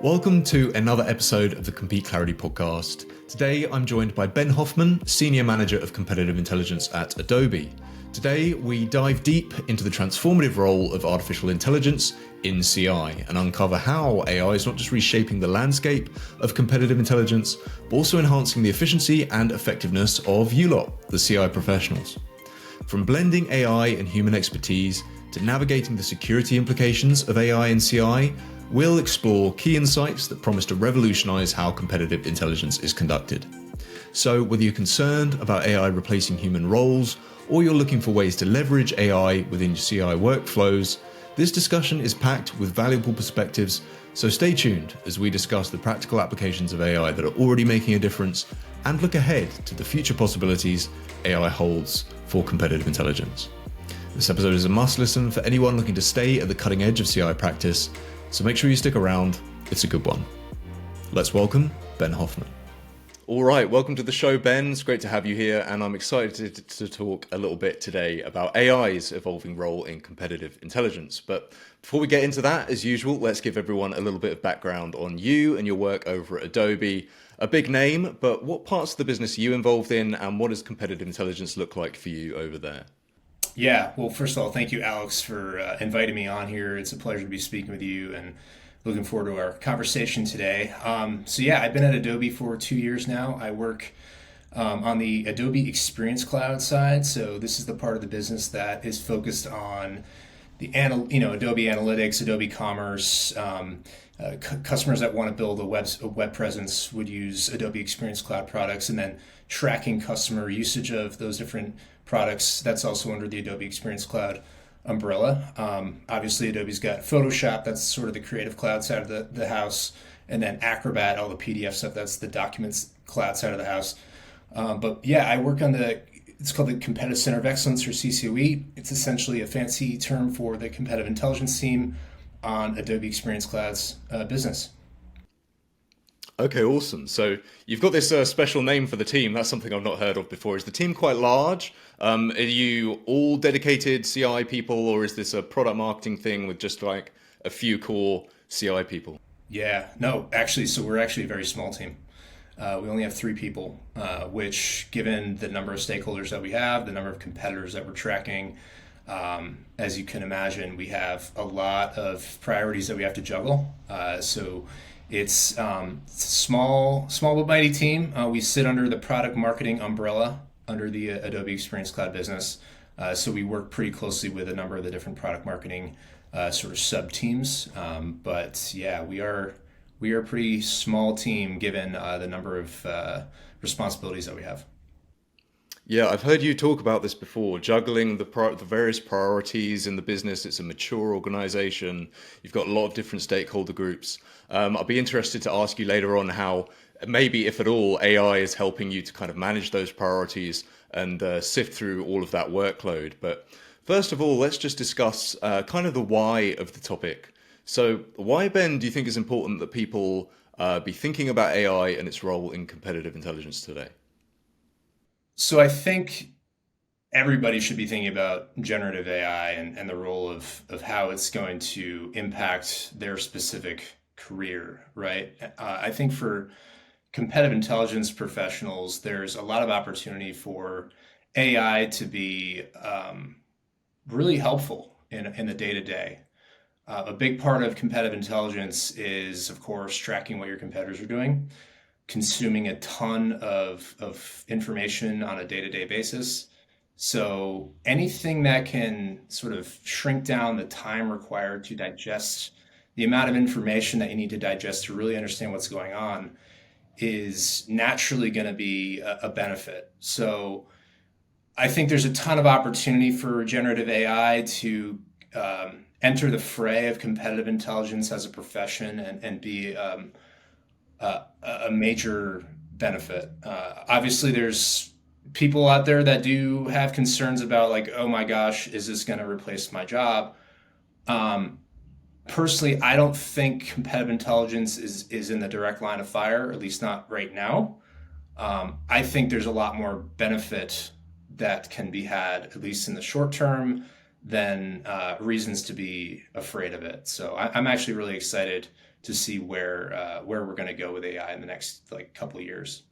Welcome to another episode of the Compete Clarity podcast. Today I'm joined by Ben Hoffman, Senior Manager of Competitive Intelligence at Adobe. Today we dive deep into the transformative role of artificial intelligence in CI and uncover how AI is not just reshaping the landscape of competitive intelligence, but also enhancing the efficiency and effectiveness of you lot, the CI professionals. From blending AI and human expertise to navigating the security implications of AI and CI, we'll explore key insights that promise to revolutionize how competitive intelligence is conducted. So whether you're concerned about AI replacing human roles, or you're looking for ways to leverage AI within your CI workflows, this discussion is packed with valuable perspectives, so stay tuned as we discuss the practical applications of AI that are already making a difference and look ahead to the future possibilities AI holds for competitive intelligence. This episode is a must listen for anyone looking to stay at the cutting edge of CI practice, so make sure you stick around, it's a good one. Let's welcome Ben Hoffman. All right, welcome to the show, Ben. It's great to have you here, and I'm excited to talk a little bit today about AI's evolving role in competitive intelligence. But before we get into that, as usual, let's give everyone a little bit of background on you and your work over at Adobe. A big name, but what parts of the business are you involved in, and what does competitive intelligence look like for you over there? Yeah, well, first of all, thank you, Alex, for inviting me on here. It's a pleasure to be speaking with you and looking forward to our conversation today. I've been at Adobe for 2 years now. I work on the Adobe Experience Cloud side. So this is the part of the business that is focused on the Adobe Analytics, Adobe Commerce. Customers that want to build a web presence would use Adobe Experience Cloud products, and then tracking customer usage of those different products. That's also under the Adobe Experience Cloud umbrella. Obviously, Adobe's got Photoshop, that's sort of the creative cloud side of the house, and then Acrobat, all the PDF stuff, that's the documents cloud side of the house. I work on it's called the Competitive Center of Excellence, or CCOE. It's essentially a fancy term for the competitive intelligence team on Adobe Experience Cloud's business. Okay, awesome. So you've got this special name for the team. That's something I've not heard of before. Is the team quite large? Are you all dedicated CI people, or is this a product marketing thing with just like a few core CI people? Yeah, no, actually, so we're actually a very small team. We only have 3 people, which, given the number of stakeholders that we have, the number of competitors that we're tracking, as you can imagine, we have a lot of priorities that we have to juggle. It's a small but mighty team. We sit under the product marketing umbrella under the Adobe Experience Cloud business. So we work pretty closely with a number of the different product marketing sort of sub teams. We are a pretty small team given the number of responsibilities that we have. Yeah, I've heard you talk about this before, juggling the various priorities in the business. It's a mature organization. You've got a lot of different stakeholder groups. I'll be interested to ask you later on how, maybe if at all, AI is helping you to kind of manage those priorities and sift through all of that workload. But first of all, let's just discuss kind of the why of the topic. So why, Ben, do you think it's important that people be thinking about AI and its role in competitive intelligence today? So I think everybody should be thinking about generative AI and the role of how it's going to impact their specific career, right? I think for competitive intelligence professionals, there's a lot of opportunity for AI to be really helpful in the day-to-day. A big part of competitive intelligence is, of course, tracking what your competitors are doing, consuming a ton of information on a day-to-day basis. So anything that can sort of shrink down the time required to digest the amount of information that you need to digest to really understand what's going on is naturally going to be a benefit. So I think there's a ton of opportunity for generative AI to enter the fray of competitive intelligence as a profession and be a major benefit. Obviously, there's people out there that do have concerns about, like, oh my gosh, is this going to replace my job? Personally, I don't think competitive intelligence is in the direct line of fire, at least not right now. I think there's a lot more benefit that can be had, at least in the short term, than reasons to be afraid of it. So I'm actually really excited to see where we're going to go with AI in the next like couple of years.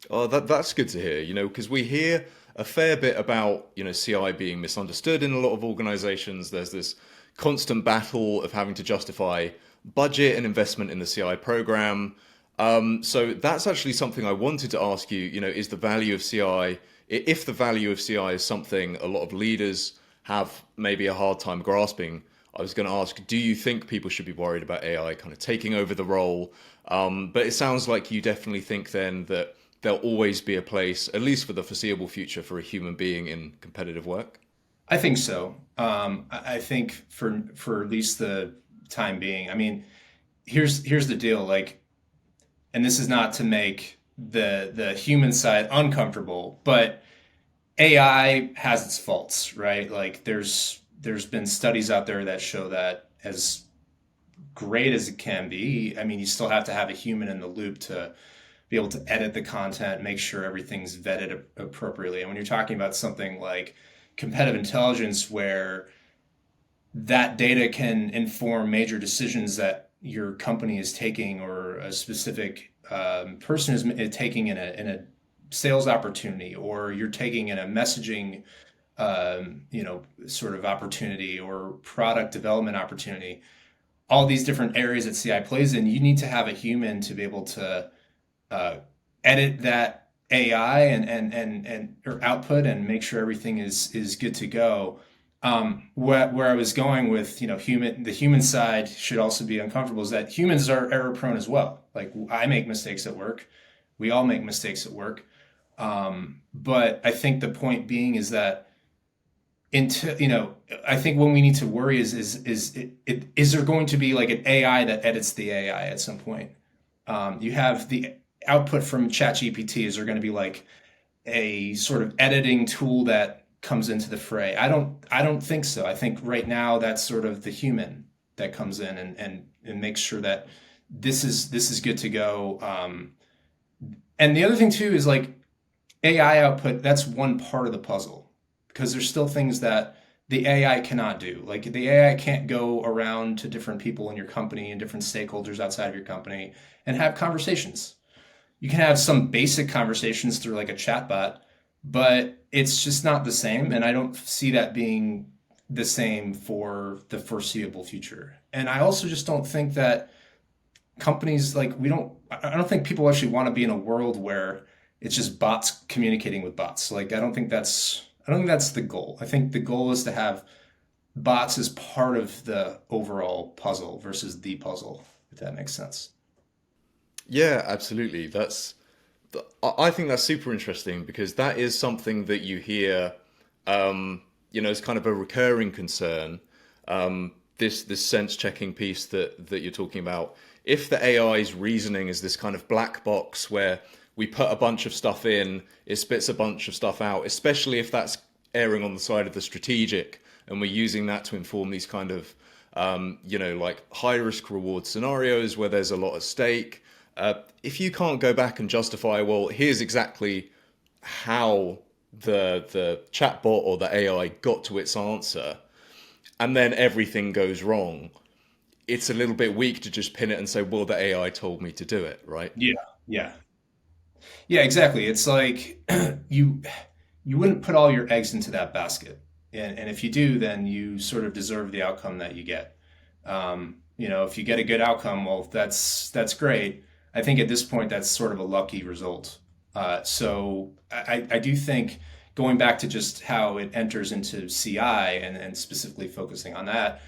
Oh, that's good to hear, because we hear a fair bit about, CI being misunderstood in a lot of organizations. There's this constant battle of having to justify budget and investment in the CI program. So that's actually something I wanted to ask you, is the value of CI, if the value of CI is something a lot of leaders have maybe a hard time grasping, I was going to ask, do you think people should be worried about AI kind of taking over the role? But it sounds like you definitely think then that there'll always be a place, at least for the foreseeable future, for a human being in competitive work. I think so. I think for at least the time being. I mean, here's the deal. Like, and this is not to make the human side uncomfortable, but AI has its faults, right? Like, there's been studies out there that show that as great as it can be, I mean, you still have to have a human in the loop to be able to edit the content, make sure everything's vetted appropriately. And when you're talking about something like competitive intelligence, where that data can inform major decisions that your company is taking, or a specific person is taking in a sales opportunity, or you're taking in a messaging, sort of opportunity, or product development opportunity, all these different areas that CI plays in, you need to have a human to be able to uh, edit that AI and or output, and make sure everything is good to go. Where I was going with, the human side should also be uncomfortable, is that humans are error prone as well. Like, I make mistakes at work. We all make mistakes at work. But I think the point being is that, I think when we need to worry is there going to be like an AI that edits the AI at some point? You have the output from ChatGPT. Is there going to be like a sort of editing tool that comes into the fray? I don't think so. I think right now that's sort of the human that comes in and makes sure that this is good to go. And the other thing too is like AI output. That's one part of the puzzle, because there's still things that the AI cannot do. Like, the AI can't go around to different people in your company and different stakeholders outside of your company and have conversations. You can have some basic conversations through like a chatbot, but it's just not the same. And I don't see that being the same for the foreseeable future. And I also just don't think that companies, like, I don't think people actually want to be in a world where it's just bots communicating with bots. Like, I don't think that's the goal. I think the goal is to have bots as part of the overall puzzle versus the puzzle, if that makes sense. Yeah, absolutely. I think that's super interesting, because that is something that you hear, as kind of a recurring concern. This sense checking piece that you're talking about. If the AI's reasoning is this kind of black box where we put a bunch of stuff in, it spits a bunch of stuff out, especially if that's erring on the side of the strategic, and we're using that to inform these kind of, like high risk reward scenarios where there's a lot at stake. If you can't go back and justify, well, here's exactly how the chatbot or the AI got to its answer, and then everything goes wrong, it's a little bit weak to just pin it and say, well, the AI told me to do it, right? Yeah, yeah, yeah, exactly. It's like you you wouldn't put all your eggs into that basket, and if you do, then you sort of deserve the outcome that you get. If you get a good outcome, well, that's great. I think at this point, that's sort of a lucky result. So I do think, going back to just how it enters into CI, and specifically focusing on that,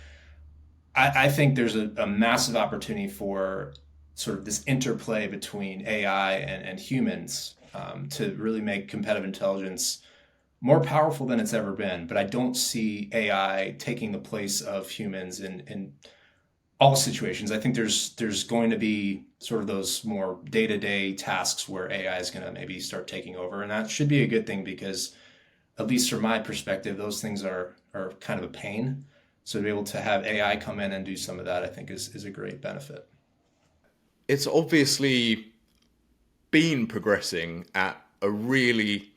I think there's a massive opportunity for sort of this interplay between AI and humans, to really make competitive intelligence more powerful than it's ever been. But I don't see AI taking the place of humans in all situations. I think there's going to be sort of those more day-to-day tasks where AI is going to maybe start taking over, and that should be a good thing, because at least from my perspective, those things are kind of a pain. So to be able to have AI come in and do some of that, I think is a great benefit. It's obviously been progressing at a really,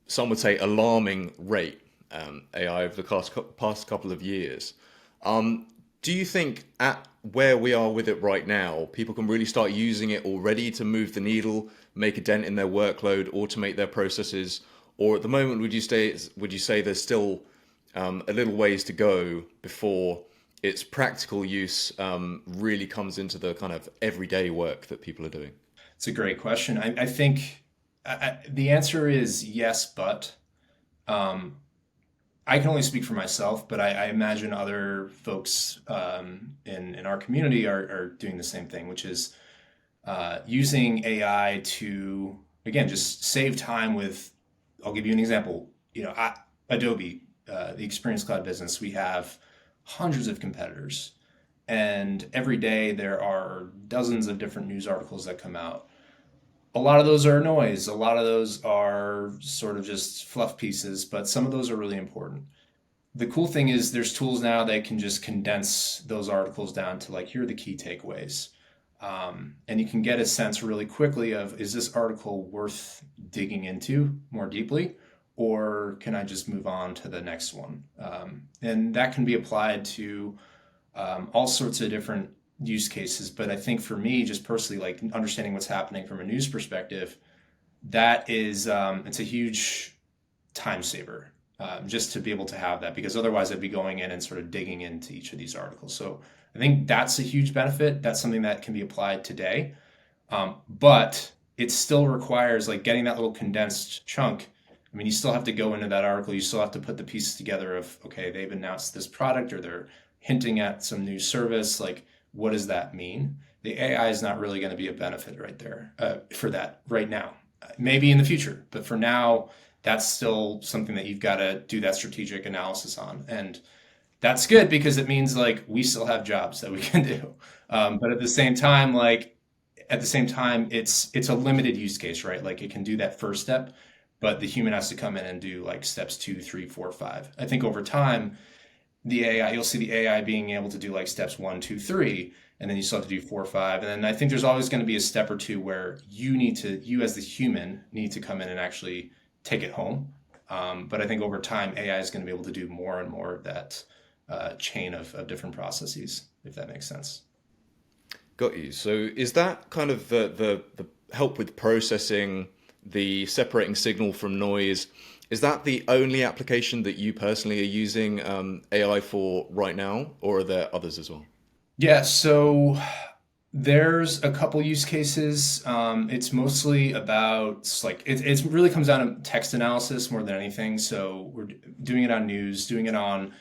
some would say, alarming rate, AI over the past couple of years. Do you think at where we are with it right now, people can really start using it already to move the needle, make a dent in their workload, automate their processes? Or at the moment, would you say there's still a little ways to go before its practical use really comes into the kind of everyday work that people are doing? It's a great question. I think the answer is yes, but um, I can only speak for myself, but I imagine other folks in our community are doing the same thing, which is using AI to, again, just save time with, I'll give you an example. Adobe, the Experience Cloud business, we have hundreds of competitors. And every day there are dozens of different news articles that come out. A lot of those are noise. A lot of those are sort of just fluff pieces, but some of those are really important. The cool thing is there's tools now that can just condense those articles down to like, here are the key takeaways. And you can get a sense really quickly of, is this article worth digging into more deeply, or can I just move on to the next one? And that can be applied to all sorts of different use cases. But I think for me, just personally, like understanding what's happening from a news perspective, that is, it's a huge time saver, just to be able to have that, because otherwise I'd be going in and sort of digging into each of these articles. So I think that's a huge benefit. That's something that can be applied today. But it still requires like getting that little condensed chunk. I mean, you still have to go into that article. You still have to put the pieces together of, okay, they've announced this product or they're hinting at some new service. Like, what does that mean? The AI is not really going to be a benefit right there for that right now. Maybe in the future, but for now, that's still something that you've got to do that strategic analysis on. And that's good because it means like we still have jobs that we can do. But at the same time, it's a limited use case, right? Like it can do that first step, but the human has to come in and do like steps two, three, four, five. I think over time, you'll see the AI being able to do like steps one, two, three, and then you still have to do four, five. And then I think there's always going to be a step or two where you as the human need to come in and actually take it home. But I think over time, AI is going to be able to do more and more of that chain of different processes, if that makes sense. Got you. So is that kind of the help with processing, the separating signal from noise? Is that the only application that you personally are using AI for right now, or are there others as well? Yeah, so there's a couple use cases. It's mostly about it really comes down to text analysis more than anything. So we're doing it on news, doing it on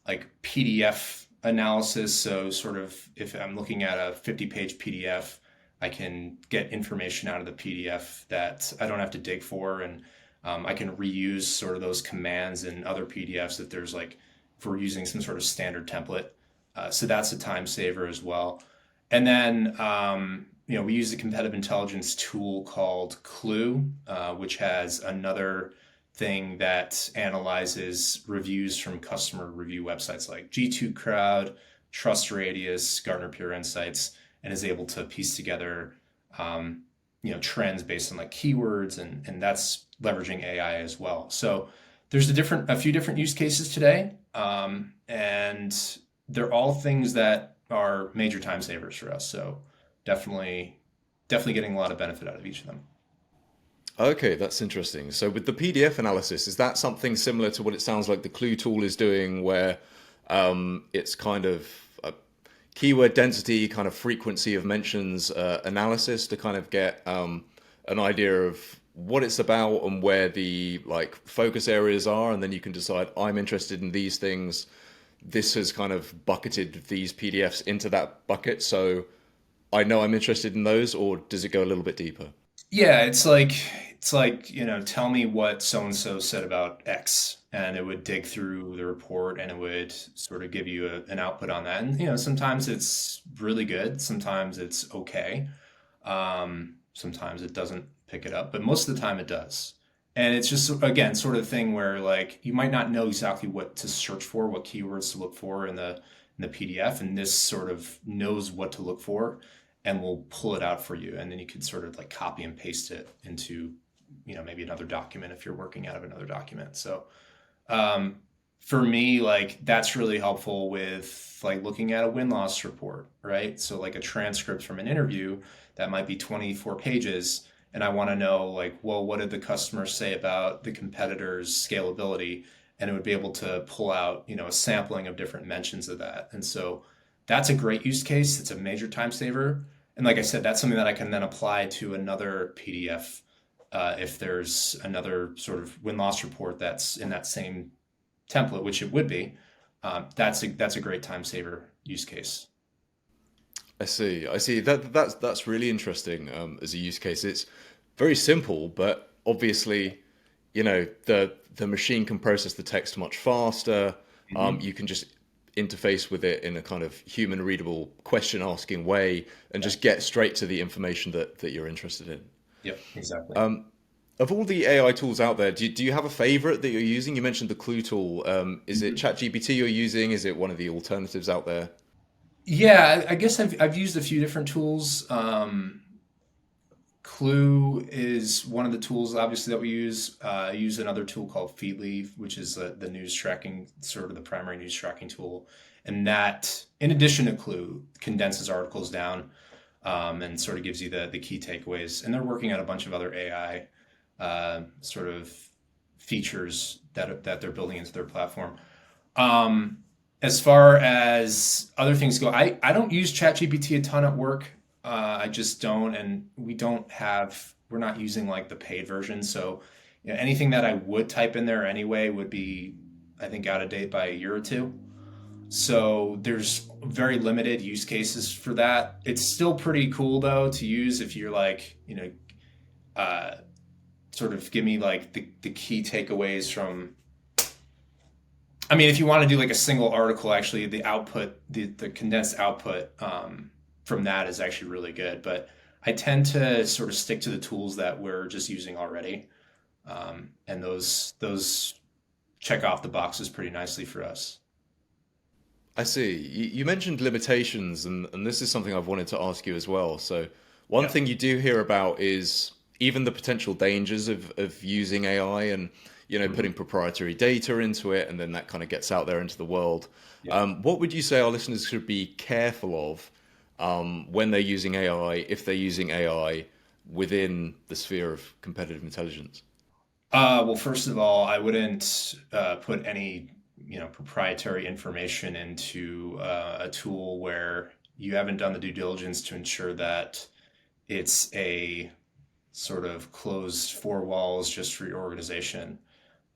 like PDF analysis. So sort of if I'm looking at a 50-page PDF, I can get information out of the PDF that I don't have to dig for, and I can reuse sort of those commands in other PDFs if there's like if we're using some sort of standard template. So that's a time saver as well. And then we use a competitive intelligence tool called Clue, which has another thing that analyzes reviews from customer review websites like G2 Crowd, Trust Radius, Gartner Peer Insights, and is able to piece together trends based on like keywords, and that's leveraging AI as well. So there's a few different use cases today, and they're all things that are major time savers for us. So definitely, definitely getting a lot of benefit out of each of them. Okay, that's interesting. So with the PDF analysis, is that something similar to what it sounds like the Clue tool is doing, where it's kind of a keyword density, kind of frequency of mentions analysis to kind of get an idea of what it's about and where the like focus areas are, and then you can decide I'm interested in these things. This has kind of bucketed these PDFs into that bucket, so I know I'm interested in those, or does it go a little bit deeper? Yeah, it's like, tell me what so and so said about X, and it would dig through the report and it would sort of give you an output on that. And sometimes it's really good, sometimes it's okay, sometimes it doesn't pick it up, but most of the time it does. And it's just again sort of thing where like you might not know exactly what to search for, what keywords to look for in the PDF, and this sort of knows what to look for and will pull it out for you, and then you can sort of like copy and paste it into maybe another document if you're working out of another document. So for me, like that's really helpful with like looking at a win-loss report, right? So like a transcript from an interview that might be 24 pages, and I want to know like, well, what did the customer say about the competitor's scalability? And it would be able to pull out, a sampling of different mentions of that. And so that's a great use case. It's a major time saver. And like I said, that's something that I can then apply to another PDF if there's another sort of win-loss report that's in that same template, which it would be, that's a great time saver use case. I see. I see. That's really interesting as a use case. It's very simple, but obviously, the machine can process the text much faster. Hmm. You can just interface with it in a kind of human readable question asking way and Yeah. just get straight to the information that you're interested in. Yep. Exactly. Of all the AI tools out there, do you have a favorite that you're using? You mentioned the Clue tool. Is it Mhm. ChatGPT you're using? Is it one of the alternatives out there? Yeah, I guess I've used a few different tools. Clue is one of the tools, obviously, that we use. I use another tool called Feedly, which is the news tracking, sort of the primary news tracking tool. And that, in addition to Clue, condenses articles down and sort of gives you the key takeaways. And they're working on a bunch of other AI sort of features that they're building into their platform. Um, as far as other things go, I don't use ChatGPT a ton at work. I just don't, and we're not using like the paid version. So, anything that I would type in there anyway would be, I think, out of date by a year or two. So there's very limited use cases for that. It's still pretty cool though to use if you're like, uh, sort of give me like the key takeaways from. I mean, if you want to do like a single article, actually, the output, the condensed output from that is actually really good. But I tend to sort of stick to the tools that we're just using already, and those check off the boxes pretty nicely for us. I see. You mentioned limitations, and this is something I've wanted to ask you as well. So, one Yeah. thing you do hear about is even the potential dangers of using AI and, Mhm. putting proprietary data into it, and then that kind of gets out there into the world. Yeah. What would you say our listeners should be careful of when they're using AI, if they're using AI within the sphere of competitive intelligence? Well, first of all, I wouldn't put any, proprietary information into a tool where you haven't done the due diligence to ensure that it's a sort of closed four walls just for your organization.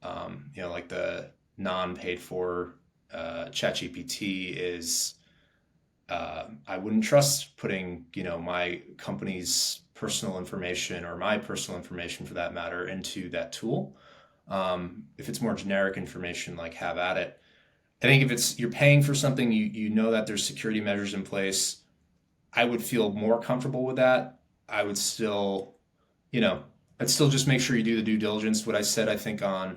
Like the non-paid for ChatGPT is I wouldn't trust putting, my company's personal information or my personal information for that matter into that tool. If it's more generic information, like have at it. I think if it's you're paying for something, you know that there's security measures in place. I would feel more comfortable with that. I would still, you know, I'd still just make sure you do the due diligence. What I said, I think I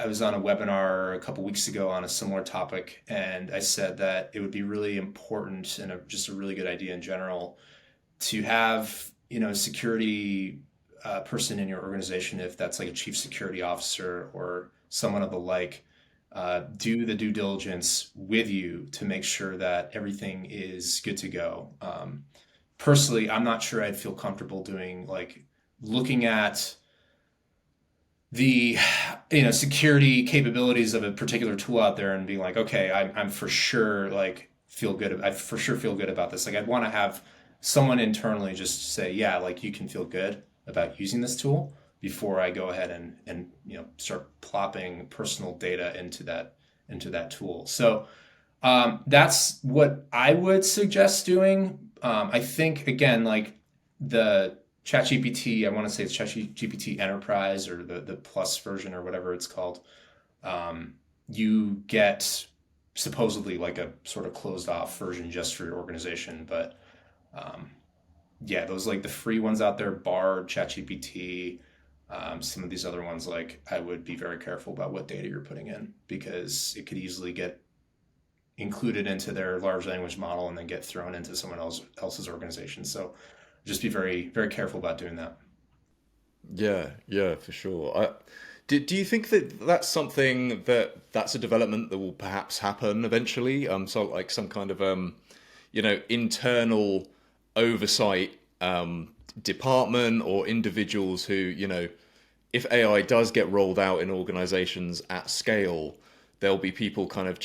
was on a webinar a couple weeks ago on a similar topic, and I said that it would be really important and just a really good idea in general to have a security person in your organization, if that's like a chief security officer or someone of the like, do the due diligence with you to make sure that everything is good to go. Personally, I'm not sure I'd feel comfortable doing like looking at the security capabilities of a particular tool out there and being like, okay, I'm for sure like feel good. I for sure feel good about this. Like I'd want to have someone internally just say, yeah, like you can feel good about using this tool before I go ahead and start plopping personal data into that tool. So that's what I would suggest doing. I think again, like the ChatGPT, I want to say it's ChatGPT Enterprise or the Plus version or whatever it's called. Um, you get supposedly like a sort of closed off version just for your organization, but um, yeah, those like the free ones out there, Bard, ChatGPT, some of these other ones, like I would be very careful about what data you're putting in because it could easily get included into their large language model and then get thrown into someone else's organization. So just be very, very careful about doing that. Yeah, yeah, for sure. Do you think that that's something that's a development that will perhaps happen eventually? So like some kind of internal oversight department or individuals who, if AI does get rolled out in organizations at scale, there'll be people kind of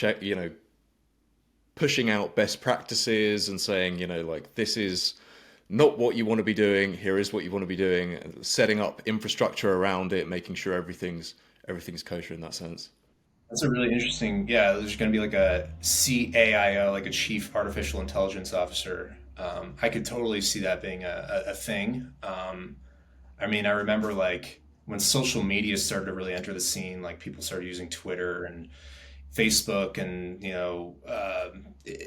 pushing out best practices and saying, like this is not what you want to be doing. Here is what you want to be doing. Setting up infrastructure around it, making sure everything's kosher in that sense. That's a really interesting. Yeah, there's going to be like a CAIO, like a Chief Artificial Intelligence Officer. I could totally see that being a thing. I mean, I remember like when social media started to really enter the scene, like people started using Twitter and Facebook, and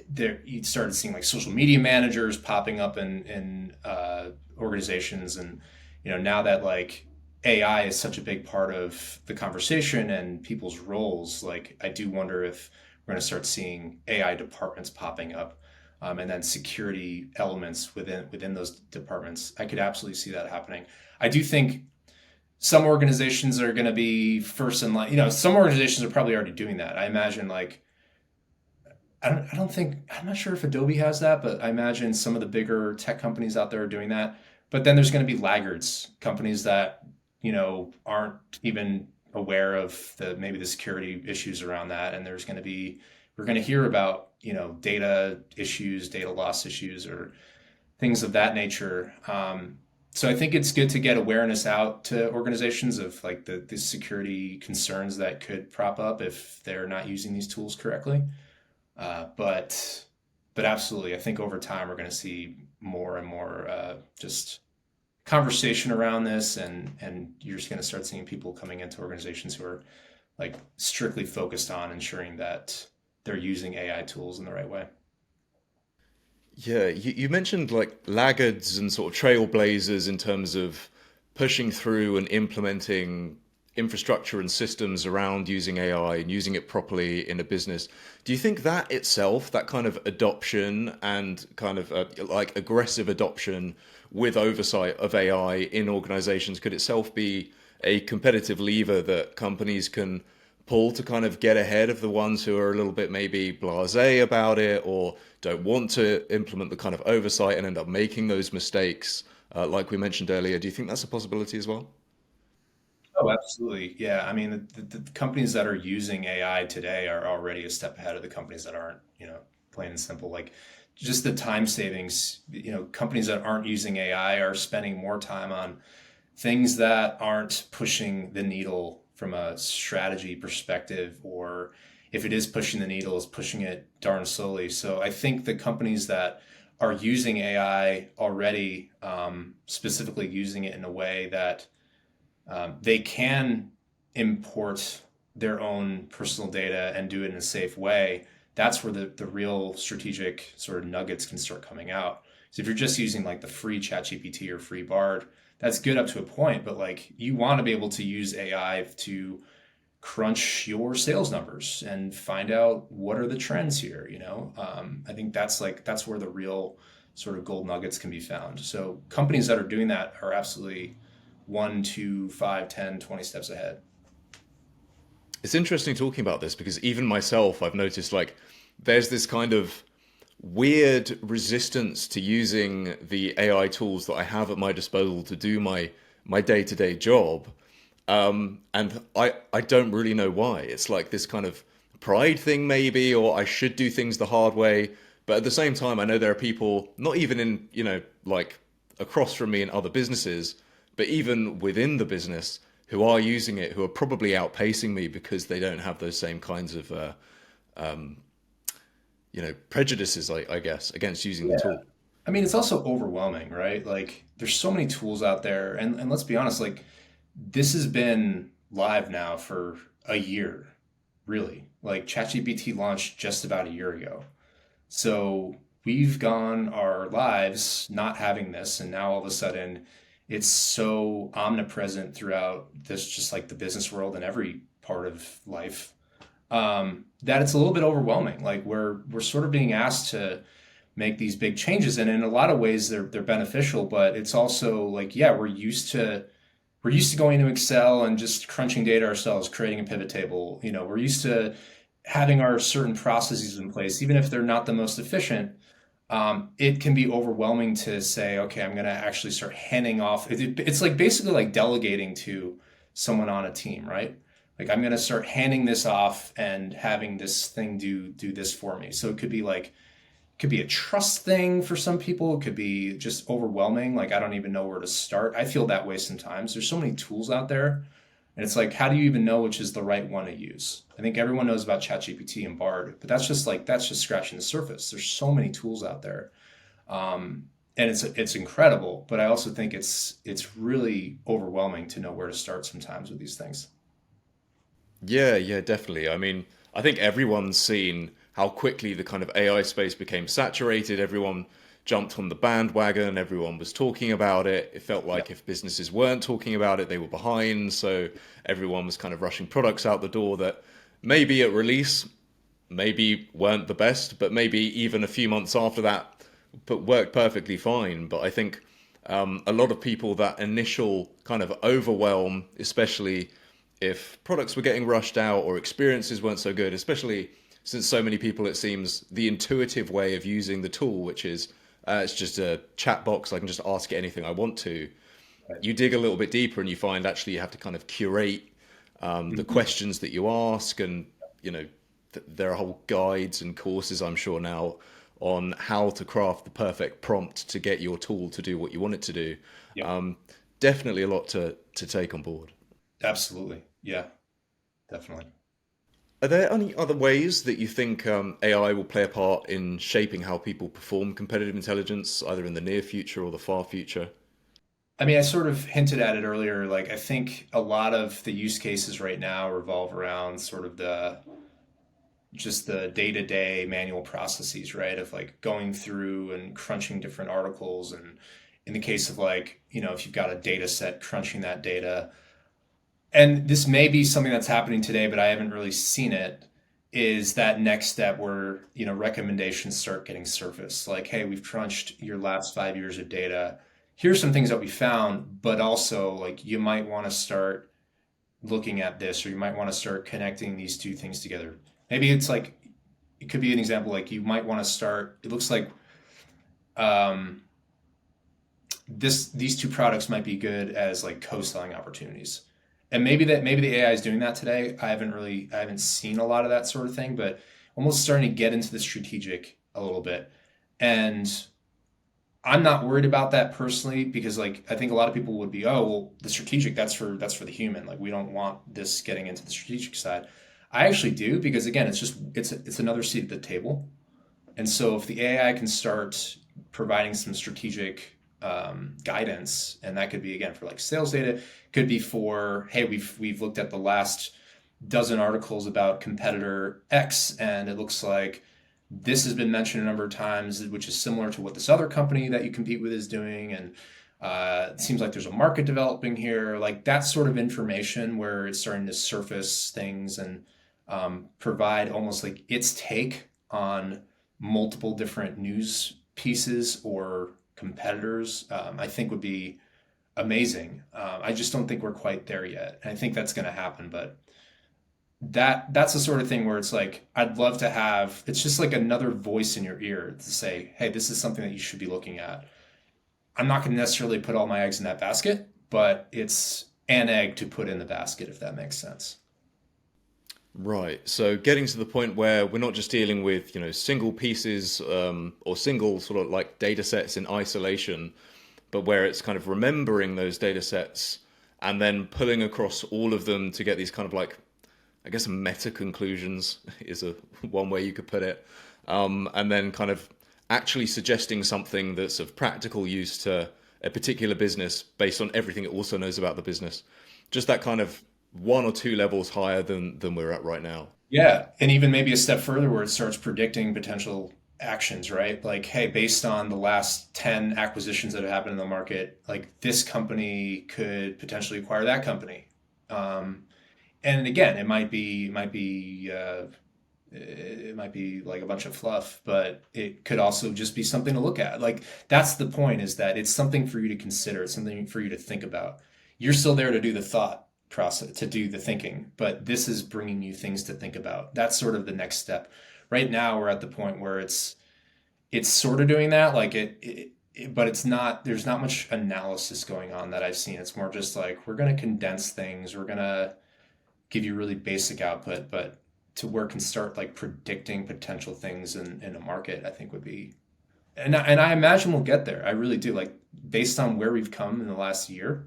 there you started seeing like social media managers popping up in organizations, and now that like AI is such a big part of the conversation and people's roles, like I do wonder if we're going to start seeing AI departments popping up, and then security elements within those departments. I could absolutely see that happening. I do think some organizations are going to be first in line. Some organizations are probably already doing that. I imagine like I'm not sure if Adobe has that, but I imagine some of the bigger tech companies out there are doing that. But then there's going to be laggards, companies that, aren't even aware of maybe the security issues around that. And we're going to hear about, data issues, data loss issues, or things of that nature. So I think it's good to get awareness out to organizations of like the security concerns that could prop up if they're not using these tools correctly. But absolutely, I think over time we're going to see more and more just conversation around this, and you're just going to start seeing people coming into organizations who are like strictly focused on ensuring that they're using AI tools in the right way. Yeah, you mentioned like laggards and sort of trailblazers in terms of pushing through and implementing infrastructure and systems around using AI and using it properly in a business. Do you think that itself, that kind of adoption and kind of like aggressive adoption with oversight of AI in organizations could itself be a competitive lever that companies can pull to kind of get ahead of the ones who are a little bit maybe blasé about it or don't want to implement the kind of oversight and end up making those mistakes, like we mentioned earlier? Do you think that's a possibility as well? Oh, absolutely. Yeah. I mean, the companies that are using AI today are already a step ahead of the companies that aren't, plain and simple. Like just the time savings, companies that aren't using AI are spending more time on things that aren't pushing the needle from a strategy perspective, or if it is pushing the needle, is pushing it darn slowly. So I think the companies that are using AI already, specifically using it in a way that they can import their own personal data and do it in a safe way. That's where the real strategic sort of nuggets can start coming out. So if you're just using like the free ChatGPT or free Bard, that's good up to a point, but like you want to be able to use AI to crunch your sales numbers and find out what are the trends here. I think that's where the real sort of gold nuggets can be found. So companies that are doing that are absolutely 1, 2, 5, 10, 20 steps ahead. It's interesting talking about this because even myself, I've noticed like there's this kind of weird resistance to using the AI tools that I have at my disposal to do my day-to-day job. And I don't really know why. It's like this kind of pride thing maybe, or I should do things the hard way. But at the same time, I know there are people, not even in, like across from me in other businesses, but even within the business who are using it, who are probably outpacing me because they don't have those same kinds of, prejudices, I guess, against using the Yeah. tool. I mean, it's also overwhelming, right? Like there's so many tools out there. And let's be honest, like this has been live now for a year, really. Like ChatGPT launched just about a year ago. So we've gone our lives not having this, and now all of a sudden it's so omnipresent throughout this, just like the business world and every part of life, that it's a little bit overwhelming. Like we're sort of being asked to make these big changes, and in a lot of ways they're beneficial, but it's also like, yeah, we're used to we're used to going to Excel and just crunching data ourselves, creating a pivot table. We're used to having our certain processes in place, even if they're not the most efficient. It can be overwhelming to say, okay, I'm going to actually start handing off. It's like basically like delegating to someone on a team, right? Like I'm going to start handing this off and having this thing do this for me. So it could be like could be a trust thing for some people. It could be just overwhelming. Like, I don't even know where to start. I feel that way sometimes. There's so many tools out there. And it's like, how do you even know which is the right one to use? I think everyone knows about ChatGPT and Bard, but that's just scratching the surface. There's so many tools out there. And it's incredible, but I also think it's really overwhelming to know where to start sometimes with these things. Yeah, yeah, definitely. I mean, I think everyone's seen how quickly the kind of AI space became saturated. Everyone jumped on the bandwagon, everyone was talking about it. It felt Yeah. like if businesses weren't talking about it, they were behind. So everyone was kind of rushing products out the door that maybe at release, maybe weren't the best, but maybe even a few months after that, but worked perfectly fine. But I think a lot of people, that initial kind of overwhelm, especially if products were getting rushed out or experiences weren't so good, especially since so many people, it seems, the intuitive way of using the tool, which is it's just a chat box, I can just ask it anything I want to. Right. You dig a little bit deeper and you find actually you have to kind of curate the Mhm. questions that you ask, and you know there are whole guides and courses, I'm sure now, on how to craft the perfect prompt to get your tool to do what you want it to do. Yep. um, Definitely a lot to take on board. Absolutely. Yeah, definitely. Are there any other ways that you think AI will play a part in shaping how people perform competitive intelligence, either in the near future or the far future? I mean, I sort of hinted at it earlier. Like, I think a lot of the use cases right now revolve around sort of the just the day-to-day manual processes, right? Of like going through and crunching different articles. And in the case of like, if you've got a data set, crunching that data. And this may be something that's happening today, but I haven't really seen it, is that next step where, recommendations start getting surfaced. Like, hey, we've crunched your last 5 years of data. Here's some things that we found, but also like you might want to start looking at this, or you might want to start connecting these two things together. Maybe it's like it could be an example like you might want to start. It looks like um, these two products might be good as like co-selling opportunities, and maybe the AI is doing that today. I haven't seen a lot of that sort of thing, but almost starting to get into the strategic a little bit, and I'm not worried about that personally because like I think a lot of people would be, oh well, the strategic that's for the human. Like we don't want this getting into the strategic side. I actually do because again, it's another seat at the table. And so if the AI can start providing some strategic guidance, and that could be again for like sales data, could be for hey, we've looked at the last dozen articles about competitor X, and it looks like this has been mentioned a number of times, which is similar to what this other company that you compete with is doing, and it seems like there's a market developing here, like that sort of information where it's starting to surface things and provide almost like its take on multiple different news pieces or competitors, I think would be amazing. I just don't think we're quite there yet. And I think that's going to happen, but that's the sort of thing where it's like I'd love to have. It's just like another voice in your ear to say, "Hey, this is something that you should be looking at." I'm not going to necessarily put all my eggs in that basket, but it's an egg to put in the basket if that makes sense. Right. So getting to the point where we're not just dealing with, single pieces or single sort of like data sets in isolation, but where it's kind of remembering those data sets and then pulling across all of them to get these kind of like, I guess, meta conclusions is a one way you could put it. And then kind of actually suggesting something that's of practical use to a particular business based on everything it also knows about the business. Just that kind of one or two levels higher than we're at right now. Yeah, and even maybe a step further where it starts predicting potential actions, right? Like, hey, based on the last 10 acquisitions that have happened in the market, like this company could potentially acquire that company. Um, and again, it might be like a bunch of fluff, but it could also just be something to look at. Like that's the point is that it's something for you to consider. It's something for you to think about. you're still there to do the thought process, to do the thinking, but this is bringing you things to think about. That's sort of the next step. Right now, we're at the point where it's sort of doing that, like but it's not. There's not much analysis going on that I've seen. It's more just like we're going to condense things. We're going to give you really basic output, but to work and start like predicting potential things in a market, I think would be, and I imagine we'll get there. I really do. Like based on where we've come in the last year,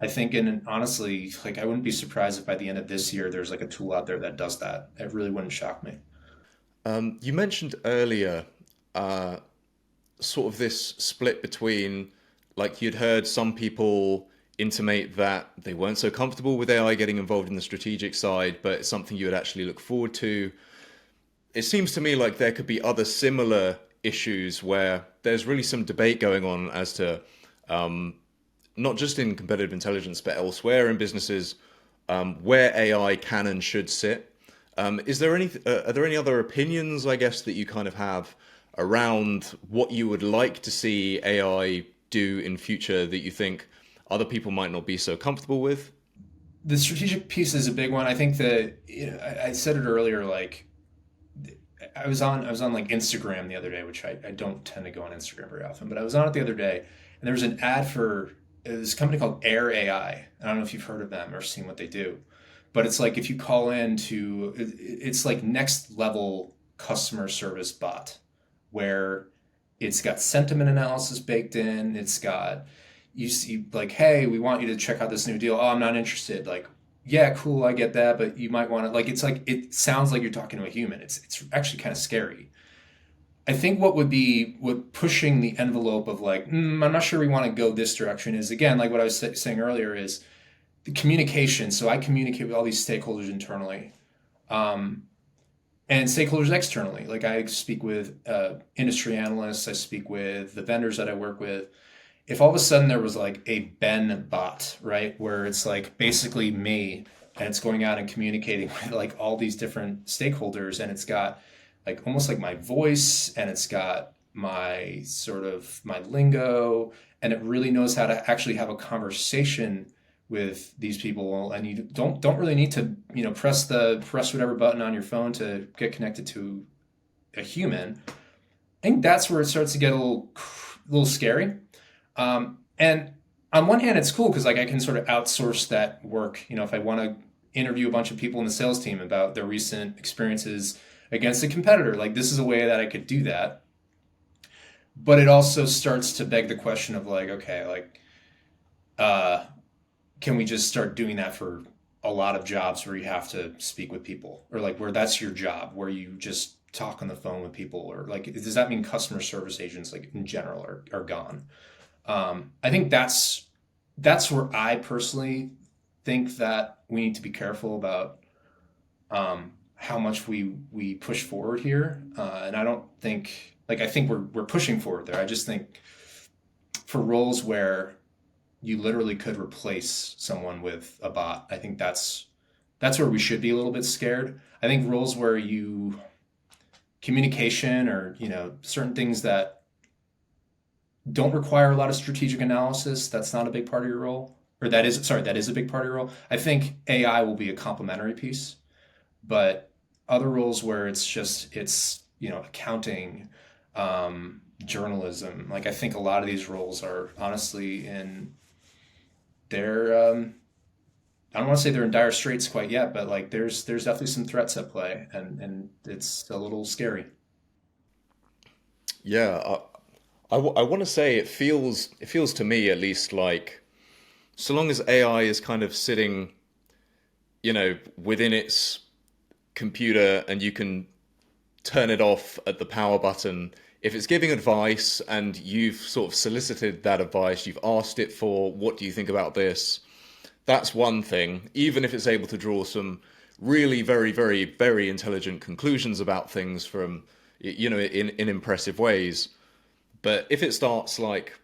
I think, and honestly, like I wouldn't be surprised if by the end of this year there's like a tool out there that does that. It really wouldn't shock me. You mentioned earlier sort of this split between, like you'd heard some people intimate that they weren't so comfortable with AI getting involved in the strategic side, but it's something you would actually look forward to. It seems to me like there could be other similar issues where there's really some debate going on as to not just in competitive intelligence, but elsewhere in businesses, where AI can and should sit. Is there any, are there any other opinions, I guess, that you kind of have around what you would like to see AI do in future that you think other people might not be so comfortable with? The strategic piece is a big one. I think that, I said it earlier, like I was on like Instagram the other day, which I don't tend to go on Instagram very often, but I was on it the other day, and there was an ad for this company called Air AI. I don't know if you've heard of them or seen what they do, but it's like if you call in to, it's like next level customer service bot, where it's got sentiment analysis baked in. It's got, you see like, hey, we want you to check out this new deal. Oh, I'm not interested. Like, yeah, cool, I get that, but you might want to, like, it's like it sounds like you're talking to a human. It's actually kind of scary. I think what pushing the envelope of like, I'm not sure we want to go this direction is, again, like what I was saying earlier, is the communication. So I communicate with all these stakeholders internally, um, and stakeholders externally. Like I speak with industry analysts, I speak with the vendors that I work with. If all of a sudden there was like a Ben bot, right, where it's like basically me, and it's going out and communicating with like all these different stakeholders, and it's got like almost like my voice, and it's got my sort of my lingo, and it really knows how to actually have a conversation with these people, and you don't really need to, press whatever button on your phone to get connected to a human. I think that's where it starts to get a little scary. And on one hand, it's cool because like I can sort of outsource that work. If I want to interview a bunch of people in the sales team about their recent experiences against a competitor, like this is a way that I could do that. But it also starts to beg the question of like, okay, like, uh, can we just start doing that for a lot of jobs where you have to speak with people, or like where that's your job, where you just talk on the phone with people, or like, does that mean customer service agents like in general are gone? I think that's where I personally think that we need to be careful about how much we push forward here. And I don't think, like, I think we're pushing forward there. I just think for roles where you literally could replace someone with a bot, I think that's where we should be a little bit scared. I think roles where you communication, or certain things that don't require a lot of strategic analysis, that's not a big part of your role, or that is a big part of your role. I think AI will be a complementary piece, but other roles where it's accounting, journalism, like I think a lot of these roles are honestly in they're I don't want to say they're in dire straits quite yet, but like there's definitely some threats at play, and it's a little scary. Yeah, I want to say it feels to me at least like so long as AI is kind of sitting, within its computer and you can turn it off at the power button. If it's giving advice and you've sort of solicited that advice, you've asked it for what do you think about this, that's one thing. Even if it's able to draw some really very, very, very intelligent conclusions about things from, in impressive ways. But if it starts like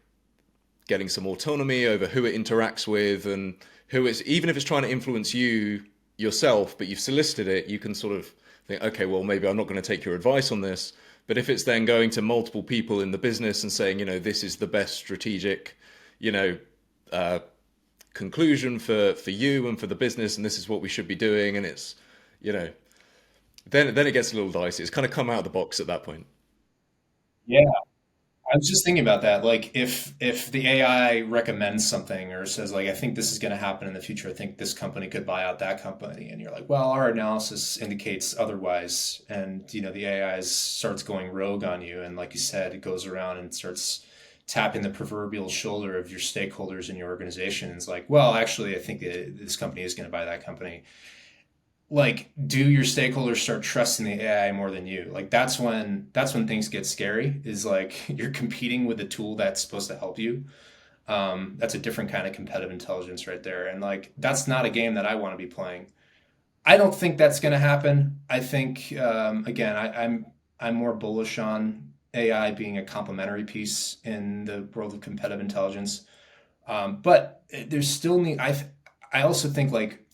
getting some autonomy over who it interacts with and who it's, even if it's trying to influence you yourself, but you've solicited it, you can sort of think, okay, well, maybe I'm not going to take your advice on this. But if it's then going to multiple people in the business and saying, this is the best strategic, you know, uh, conclusion for you and for the business, and this is what we should be doing. And it's, you know, then it gets a little dicey. It's kind of come out of the box at that point. Yeah. I was just thinking about that. Like if the AI recommends something or says like, I think this is going to happen in the future. I think this company could buy out that company. And you're like, well, our analysis indicates otherwise. And, the AI starts going rogue on you. And like you said, it goes around and starts tapping the proverbial shoulder of your stakeholders in your organization. And it's like, well, actually, I think this company is going to buy that company. Like, do your stakeholders start trusting the AI more than you? Like that's when things get scary, is like you're competing with a tool that's supposed to help you. That's a different kind of competitive intelligence right there. And like that's not a game that I want to be playing. I don't think that's going to happen. I think again, I'm more bullish on AI being a complementary piece in the world of competitive intelligence. But there's still need. I also think like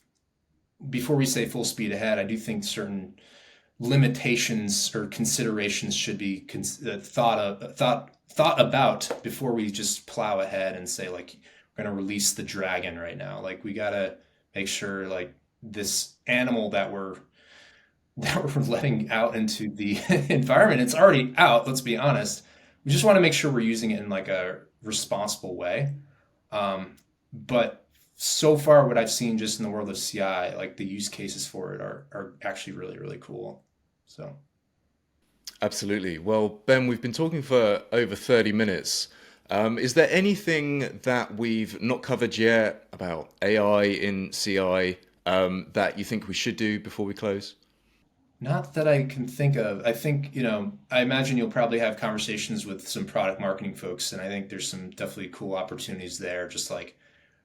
before we say full speed ahead, I do think certain limitations or considerations should be thought about before we just plow ahead and say like we're going to release the dragon right now. Like we got to make sure like this animal that we're letting out into the environment, it's already out. Let's be honest. We just want to make sure we're using it in like a responsible way. But so far, what I've seen just in the world of CI, like the use cases for it are actually really, really cool. So, Absolutely. Well, Ben, we've been talking for over 30 minutes. Is there anything that we've not covered yet about AI in CI that you think we should do before we close? not that I can think of. I think, I imagine you'll probably have conversations with some product marketing folks, and I think there's some definitely cool opportunities there, just like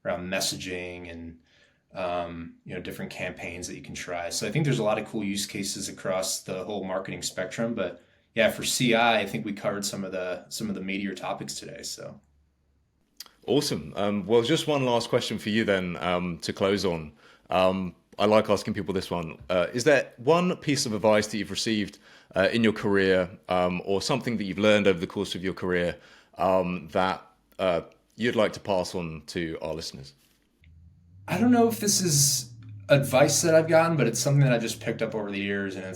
around messaging and different campaigns that you can try. So I think there's a lot of cool use cases across the whole marketing spectrum. But yeah, for CI, I think we covered some of the meatier topics today. So Awesome. Well, just one last question for you then to close on. I like asking people this one. Is there one piece of advice that you've received in your career or something that you've learned over the course of your career that you'd like to pass on to our listeners? I don't know if this is advice that I've gotten, but it's something that I just picked up over the years, and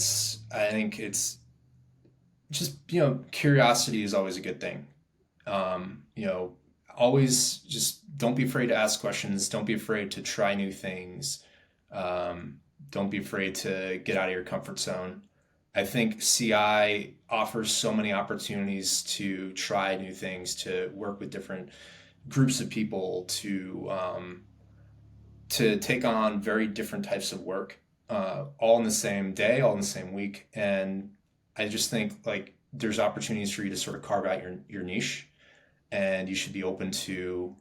I think it's just, curiosity is always a good thing. Always just don't be afraid to ask questions. Don't be afraid to try new things. Don't be afraid to get out of your comfort zone. I think CI offers so many opportunities to try new things, to work with different groups of people, to take on very different types of work, all in the same day, all in the same week. And I just think like there's opportunities for you to sort of carve out your niche, and you should be open to,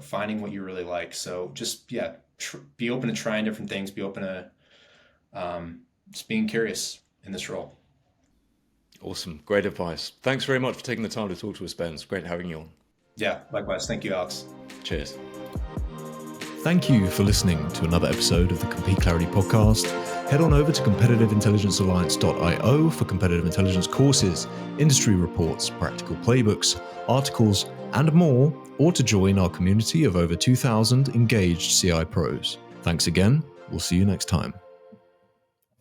finding what you really like. So just, yeah, be open to trying different things, be open to just being curious in this role. Awesome. Great advice. Thanks very much for taking the time to talk to us, Ben. It's great having you on. Yeah, likewise. Thank you, Alex. Cheers. Thank you for listening to another episode of the Compete Clarity podcast. Head on over to competitiveintelligencealliance.io for competitive intelligence courses, industry reports, practical playbooks, articles, and more, or to join our community of over 2,000 engaged CI pros. Thanks again. We'll see you next time.